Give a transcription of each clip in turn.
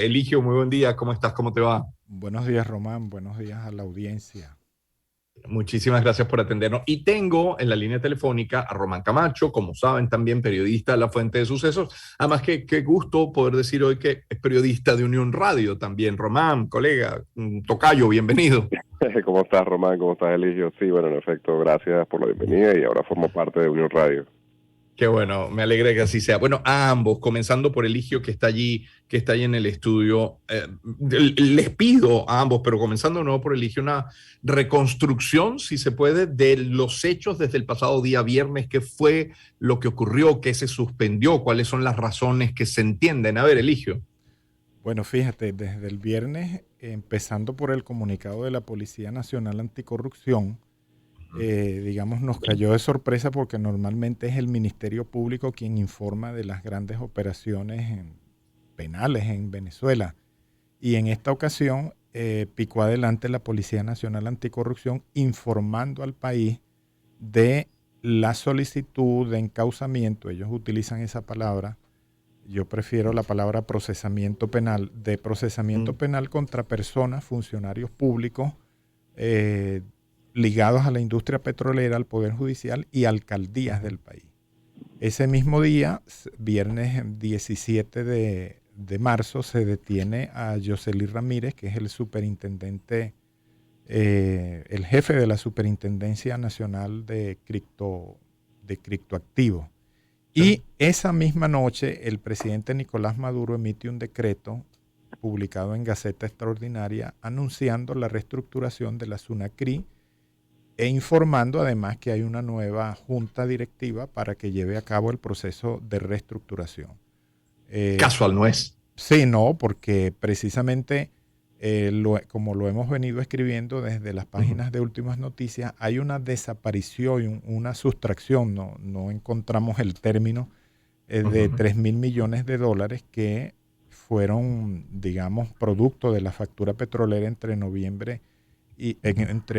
Eligio, muy buen día. ¿Cómo estás? ¿Cómo te va? Buenos días, Román. Buenos días a la audiencia. Muchísimas gracias por atendernos. Y tengo en la línea telefónica a Román Camacho, como saben, también periodista de La Fuente de Sucesos. Además, qué gusto poder decir hoy que es periodista de Unión Radio también. Román, colega, tocayo, bienvenido. ¿Cómo estás, Román? ¿Cómo estás, Eligio? Sí, bueno, en efecto, gracias por la bienvenida y ahora formo parte de Unión Radio. Qué bueno, me alegra que así sea. Bueno, a ambos, comenzando por Eligio que está allí, que está ahí en el estudio, les pido a ambos, pero comenzando de nuevo por Eligio, una reconstrucción, si se puede, de los hechos desde el pasado día viernes, qué fue lo que ocurrió, qué se suspendió, cuáles son las razones que se entienden. A ver, Eligio. Bueno, fíjate, desde el viernes, empezando por el comunicado de la Policía Nacional Anticorrupción, digamos, nos cayó de sorpresa porque normalmente es el Ministerio Público quien informa de las grandes operaciones penales en Venezuela. Y en esta ocasión picó adelante la Policía Nacional Anticorrupción informando al país de la solicitud de encauzamiento, ellos utilizan esa palabra, yo prefiero la palabra procesamiento penal, de procesamiento Mm, penal contra personas, funcionarios públicos eh, ligados a la industria petrolera, al Poder Judicial y alcaldías del país. Ese mismo día, viernes 17 de marzo, se detiene a Yoseli Ramírez, que es el superintendente, el jefe de la Superintendencia Nacional de Criptoactivos. sí. Y esa misma noche el presidente Nicolás Maduro emite un decreto publicado en Gaceta Extraordinaria anunciando la reestructuración de la SUNACRI e informando además que hay una nueva junta directiva para que lleve a cabo el proceso de reestructuración. Eh, Casual no es. sí, no, porque precisamente como lo hemos venido escribiendo desde las Ujú, páginas de Últimas Noticias, hay una desaparición, una sustracción, no encontramos el término de ujú, 3.000 millones de dólares que fueron, digamos, producto de la factura petrolera entre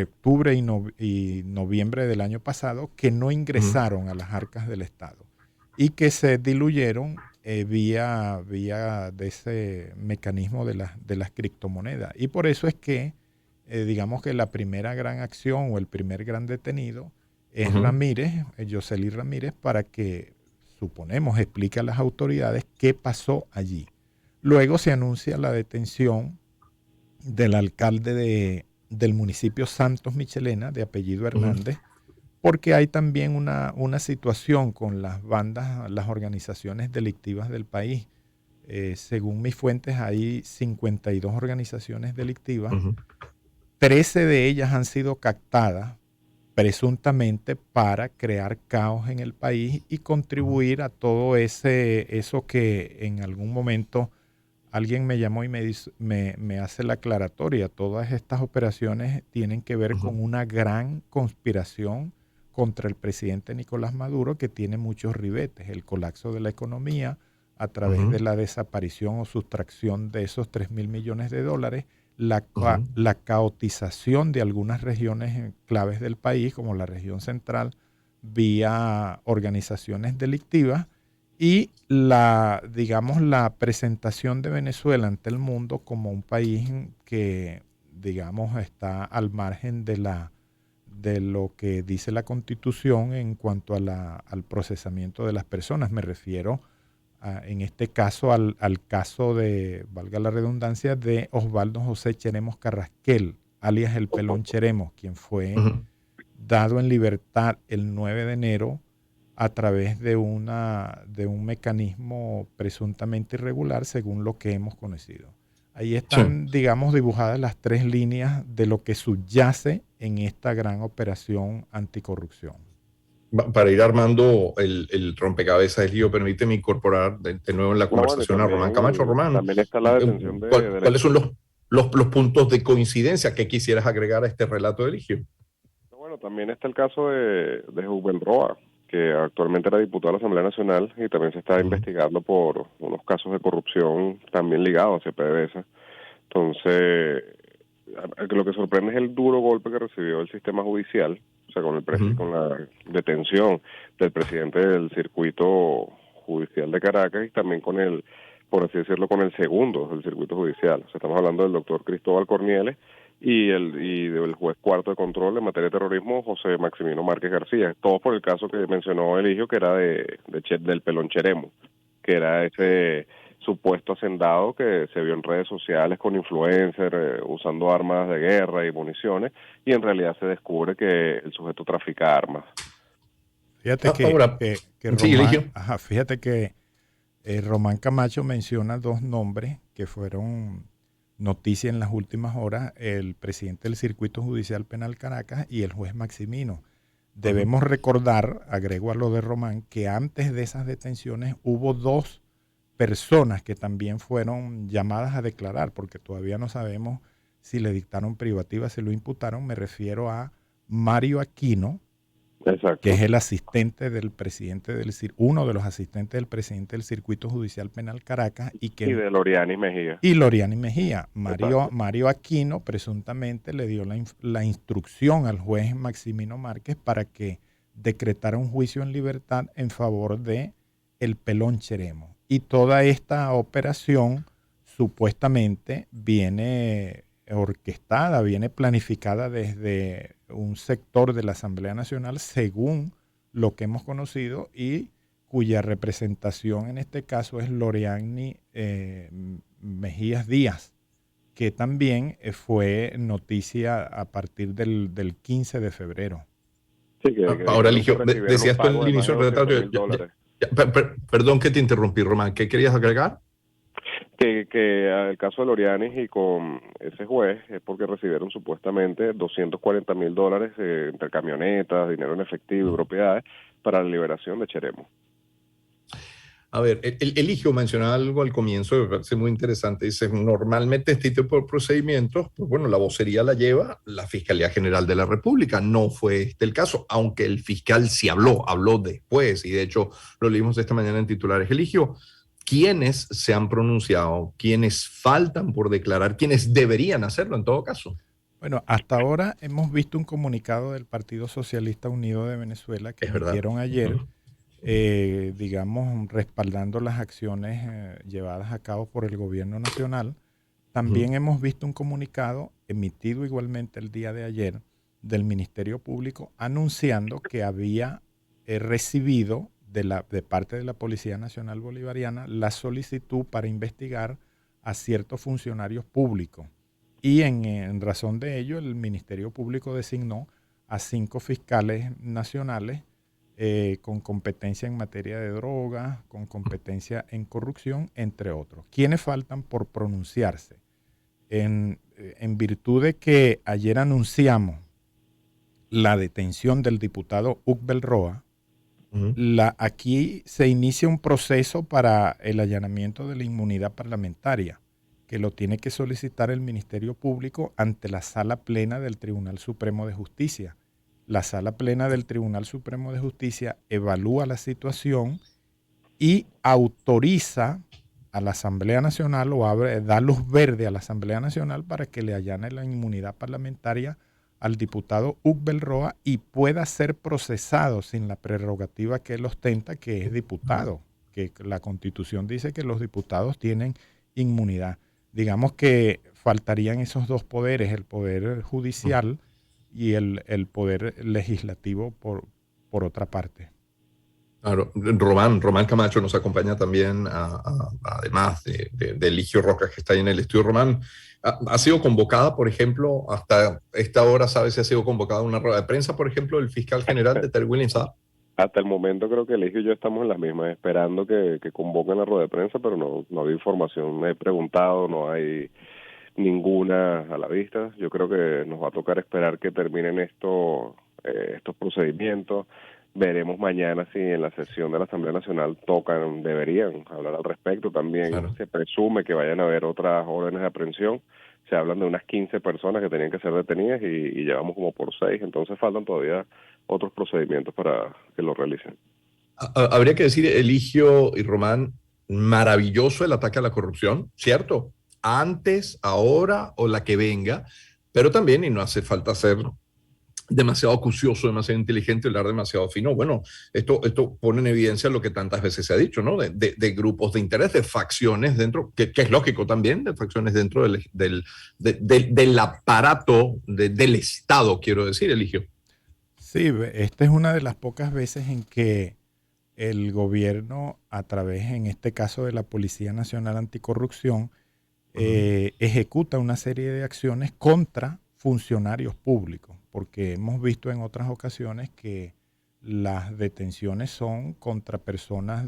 octubre y noviembre del año pasado, que no ujú, ingresaron a las arcas del Estado y que se diluyeron vía de ese mecanismo de las criptomonedas. Y por eso es que, digamos que la primera gran acción o el primer gran detenido es ujú, Ramírez, Yoseli Ramírez, para que, suponemos, explique a las autoridades qué pasó allí. Luego se anuncia la detención del alcalde del municipio Santos Michelena, de apellido ujú, Hernández, porque hay también una situación con las bandas, las organizaciones delictivas del país. Según mis fuentes, hay 52 organizaciones delictivas, ujú, 13 de ellas han sido captadas presuntamente para crear caos en el país y ujú, contribuir a todo eso que en algún momento alguien me llamó y me hace la aclaratoria. Todas estas operaciones tienen que ver ujú, con una gran conspiración contra el presidente Nicolás Maduro, que tiene muchos ribetes: el colapso de la economía a través ujú, de la desaparición o sustracción de esos 3.000 millones de dólares, ujú. la caotización de algunas regiones claves del país, como la región central, vía organizaciones delictivas, y digamos, la presentación de Venezuela ante el mundo como un país que, digamos, está al margen de lo que dice la Constitución en cuanto al procesamiento de las personas. Me refiero en este caso al caso de, valga la redundancia, de Osvaldo José Cheremos Carrasquel, alias el Pelón Cheremos, quien fue Ujú. dado en libertad el 9 de enero a través de un mecanismo presuntamente irregular, según lo que hemos conocido. Ahí Sí. están, digamos, dibujadas las tres líneas de lo que subyace en esta gran operación anticorrupción. Para ir armando el rompecabezas, Lío, permíteme incorporar de nuevo en la No, bueno, y conversación a Román Camacho. Román, también está la detención de la... ¿cuáles son los puntos de coincidencia que quisieras agregar a este relato de Eligio? Bueno, también está el caso de Rubén Roa, que actualmente era diputado de la Asamblea Nacional y también se está Ujú, investigando por unos casos de corrupción también ligados hacia PDVSA. Entonces, lo que sorprende es el duro golpe que recibió el sistema judicial, o sea, ujú, con la detención del presidente del circuito judicial de Caracas y también con por así decirlo, con el segundo del circuito judicial. O sea, estamos hablando del doctor Cristóbal Cornieles y del juez cuarto de control en materia de terrorismo, José Maximino Márquez García. Todo por el caso que mencionó Eligio, que era del Pelón Cheremo, que era ese supuesto hacendado que se vio en redes sociales con influencers usando armas de guerra y municiones, y en realidad se descubre que el sujeto trafica armas. Fíjate Ahora, que sí, Eligio. fíjate que Román Camacho menciona dos nombres que fueron noticia en las últimas horas: el presidente del Circuito Judicial Penal Caracas y el juez Maximino. Debemos recordar, agrego a lo de Román, que antes de esas detenciones hubo dos personas que también fueron llamadas a declarar, porque todavía no sabemos si le dictaron privativa, si lo imputaron. Me refiero a Mario Aquino, Exacto, que es el asistente del presidente uno de los asistentes del presidente del Circuito Judicial Penal Caracas, y de Loriani Mejía. Y Loriani Mejía. Mario Aquino presuntamente le dio la instrucción al juez Maximino Márquez para que decretara un juicio en libertad en favor de el Pelón Cheremo. Y toda esta operación supuestamente viene orquestada, viene planificada desde un sector de la Asamblea Nacional, según lo que hemos conocido, y cuya representación en este caso es Loriani Mejías Díaz, que también fue noticia a partir del 15 de febrero. Sí, ahora, Eligio, decías tú en el inicio del redactorio. Perdón que te interrumpí, Román. ¿Qué querías agregar? Que el caso de Loriani y con ese juez es porque recibieron supuestamente $240,000 entre camionetas, dinero en efectivo y propiedades para la liberación de Cheremo. A ver, Eligio mencionaba algo al comienzo que me parece muy interesante. Dice, normalmente este tipo de procedimientos, pues bueno, la vocería la lleva la Fiscalía General de la República. No fue este el caso, aunque el fiscal sí habló después, y de hecho lo leímos esta mañana en titulares. Eligio, ¿quiénes se han pronunciado? ¿Quiénes faltan por declarar? ¿Quiénes deberían hacerlo en todo caso? Bueno, hasta ahora hemos visto un comunicado del Partido Socialista Unido de Venezuela que emitieron ayer, digamos, respaldando las acciones llevadas a cabo por el gobierno nacional. También hemos visto un comunicado emitido igualmente el día de ayer del Ministerio Público anunciando que había recibido de parte de la Policía Nacional Bolivariana la solicitud para investigar a ciertos funcionarios públicos. Y en razón de ello, el Ministerio Público designó a 5 fiscales nacionales con competencia en materia de drogas, con competencia en corrupción, entre otros. ¿Quiénes faltan por pronunciarse? En virtud de que ayer anunciamos la detención del diputado Ukbel Roa, aquí se inicia un proceso para el allanamiento de la inmunidad parlamentaria, que lo tiene que solicitar el Ministerio Público ante la Sala Plena del Tribunal Supremo de Justicia. La Sala Plena del Tribunal Supremo de Justicia evalúa la situación y autoriza a la Asamblea Nacional da luz verde a la Asamblea Nacional para que le allane la inmunidad parlamentaria al diputado Ukbel Roa y pueda ser procesado sin la prerrogativa que él ostenta, que es diputado, que la Constitución dice que los diputados tienen inmunidad. Digamos que faltarían esos dos poderes, el poder judicial y el poder legislativo por otra parte. Claro, Román Camacho nos acompaña también, además de Eligio Roca, que está ahí en el estudio. Román, ¿ha sido convocada, por ejemplo, hasta esta hora, sabes si ha sido convocada una rueda de prensa, por ejemplo, el fiscal general de Terry Williams? Hasta el momento creo que Eligio y yo estamos en las mismas, esperando que convoquen la rueda de prensa, pero no hay información. Me he preguntado, no hay ninguna a la vista. Yo creo que nos va a tocar esperar que terminen estos procedimientos. Veremos mañana si en la sesión de la Asamblea Nacional deberían hablar al respecto. También claro. Se presume que vayan a haber otras órdenes de aprehensión. Se hablan de unas 15 personas que tenían que ser detenidas y llevamos como por 6, entonces faltan todavía otros procedimientos para que lo realicen. Habría que decir, Eligio y Román, maravilloso el ataque a la corrupción, ¿cierto? Antes, ahora o la que venga, pero también, y no hace falta ser demasiado acucioso, demasiado inteligente, hablar demasiado fino. Bueno, esto pone en evidencia lo que tantas veces se ha dicho, ¿no? De grupos de interés, de facciones dentro, que es lógico también, de facciones dentro del aparato del Estado, quiero decir, Eligio. Sí, esta es una de las pocas veces en que el gobierno, a través, en este caso de la Policía Nacional Anticorrupción, ejecuta una serie de acciones contra funcionarios públicos, porque hemos visto en otras ocasiones que las detenciones son contra personas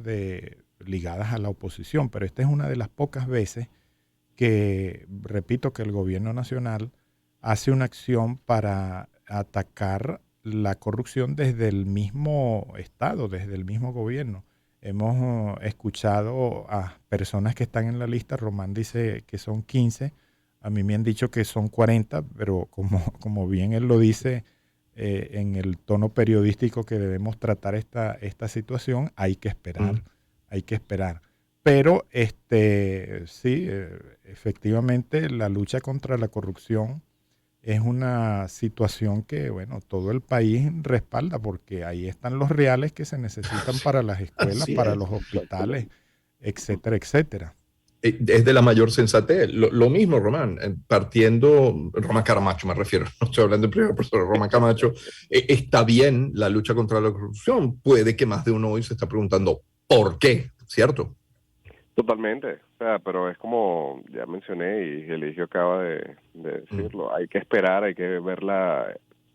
ligadas a la oposición, pero esta es una de las pocas veces que, repito, que el gobierno nacional hace una acción para atacar la corrupción desde el mismo Estado, desde el mismo gobierno. Hemos escuchado a personas que están en la lista. Román dice que son 15. A mí me han dicho que son 40, pero como bien él lo dice, en el tono periodístico que debemos tratar esta situación, hay que esperar, hay que esperar. Pero sí, efectivamente la lucha contra la corrupción es una situación que, bueno, todo el país respalda, porque ahí están los reales que se necesitan para las escuelas, Así para es. los hospitales, etcétera, etcétera. Es de la mayor sensatez. Lo mismo, Román, Román Caramacho me refiero, no estoy hablando en primera persona, Román Camacho, está bien la lucha contra la corrupción. Puede que más de uno hoy se está preguntando por qué, ¿cierto? Totalmente, o sea, pero es como ya mencioné y Eligio acaba de decirlo, hay que esperar, hay que ver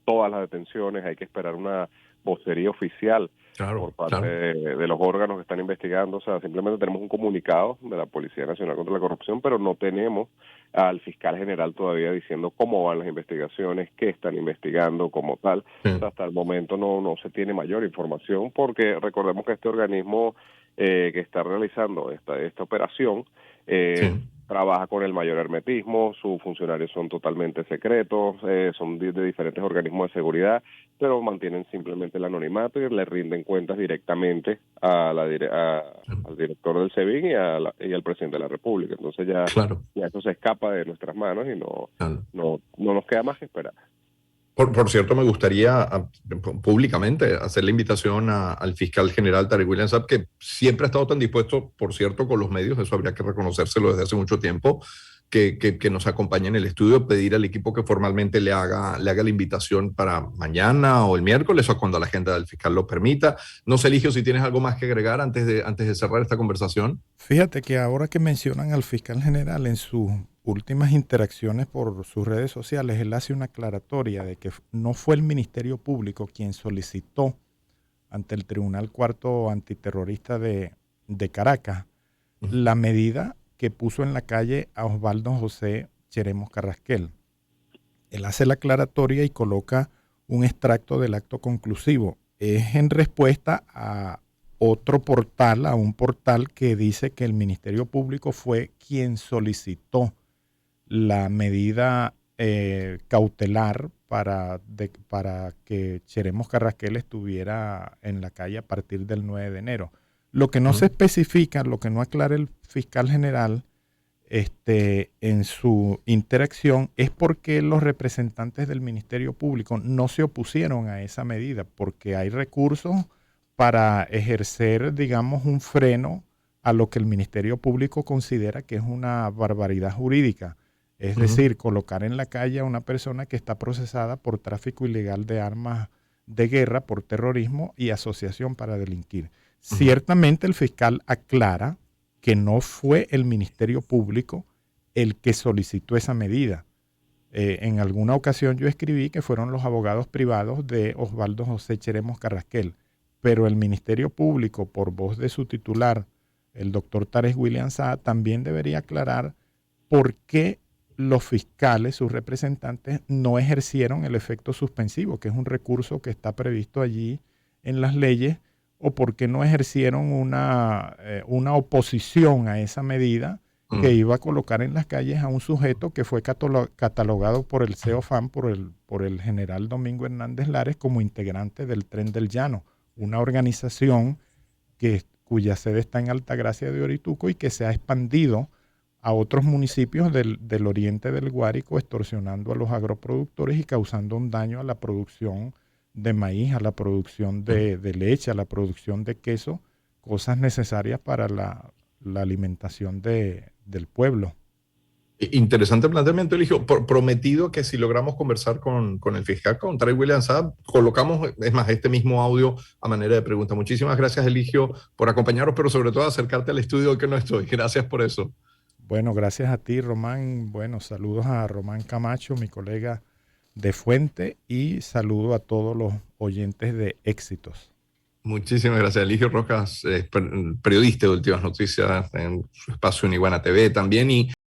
todas las detenciones, hay que esperar una vocería oficial por Claro, parte claro. de los órganos que están investigando. O sea, simplemente tenemos un comunicado de la Policía Nacional contra la Corrupción, pero no tenemos al fiscal general todavía diciendo cómo van las investigaciones, qué están investigando como tal. O sea, Sí, hasta el momento no se tiene mayor información, porque recordemos que este organismo que está realizando esta operación sí. trabaja con el mayor hermetismo, sus funcionarios son totalmente secretos, son de diferentes organismos de seguridad, pero mantienen simplemente el anonimato y le rinden cuentas directamente al director del SEBIN y al presidente de la República. Entonces Claro, ya eso se escapa de nuestras manos y claro. no nos queda más que esperar. Por cierto, me gustaría públicamente hacer la invitación al fiscal general Tarek William Saab, que siempre ha estado tan dispuesto, por cierto, con los medios, eso habría que reconocérselo desde hace mucho tiempo, que nos acompañe en el estudio, pedir al equipo que formalmente le haga la invitación para mañana o el miércoles o cuando la agenda del fiscal lo permita. No sé, Eligio, si tienes algo más que agregar antes de cerrar esta conversación. Fíjate que ahora que mencionan al fiscal general en sus últimas interacciones por sus redes sociales, él hace una aclaratoria de que no fue el Ministerio Público quien solicitó ante el Tribunal Cuarto Antiterrorista de Caracas la medida que puso en la calle a Osvaldo José Cheremos Carrasquel. Él hace la aclaratoria y coloca un extracto del acto conclusivo. Es en respuesta a otro portal, a un portal que dice que el Ministerio Público fue quien solicitó la medida cautelar para que Cheremos Carrasquel estuviera en la calle a partir del 9 de enero. Lo que no se especifica, lo que no aclara el fiscal general en su interacción es porque los representantes del Ministerio Público no se opusieron a esa medida, porque hay recursos para ejercer, digamos, un freno a lo que el Ministerio Público considera que es una barbaridad jurídica. Es decir, colocar en la calle a una persona que está procesada por tráfico ilegal de armas de guerra, por terrorismo y asociación para delinquir. Ciertamente el fiscal aclara que no fue el Ministerio Público el que solicitó esa medida. En alguna ocasión yo escribí que fueron los abogados privados de Osvaldo José Cheremos Carrasquel, pero el Ministerio Público, por voz de su titular, el doctor Tarek William Saab, también debería aclarar por qué los fiscales, sus representantes, no ejercieron el efecto suspensivo, que es un recurso que está previsto allí en las leyes, o por qué no ejercieron una oposición a esa medida que iba a colocar en las calles a un sujeto que fue catalogado por el CEOFAM, por el general Domingo Hernández Lares, como integrante del Tren del Llano, una organización cuya sede está en Altagracia de Orituco y que se ha expandido a otros municipios del oriente del Guárico, extorsionando a los agroproductores y causando un daño a la producción de maíz, a la producción de leche, a la producción de queso, cosas necesarias para la alimentación del pueblo. Interesante planteamiento, Eligio. Prometido que si logramos conversar con el fiscal, con Trey Williams Saab, colocamos, es más, este mismo audio a manera de pregunta. Muchísimas gracias, Eligio, por acompañarnos, pero sobre todo acercarte al estudio que no estoy. Gracias por eso. Bueno, gracias a ti, Román. Bueno, saludos a Román Camacho, mi colega de Fuente, y saludo a todos los oyentes de Éxitos. Muchísimas gracias, Eligio Rojas, periodista de Últimas Noticias en su espacio en Iguana TV también. Y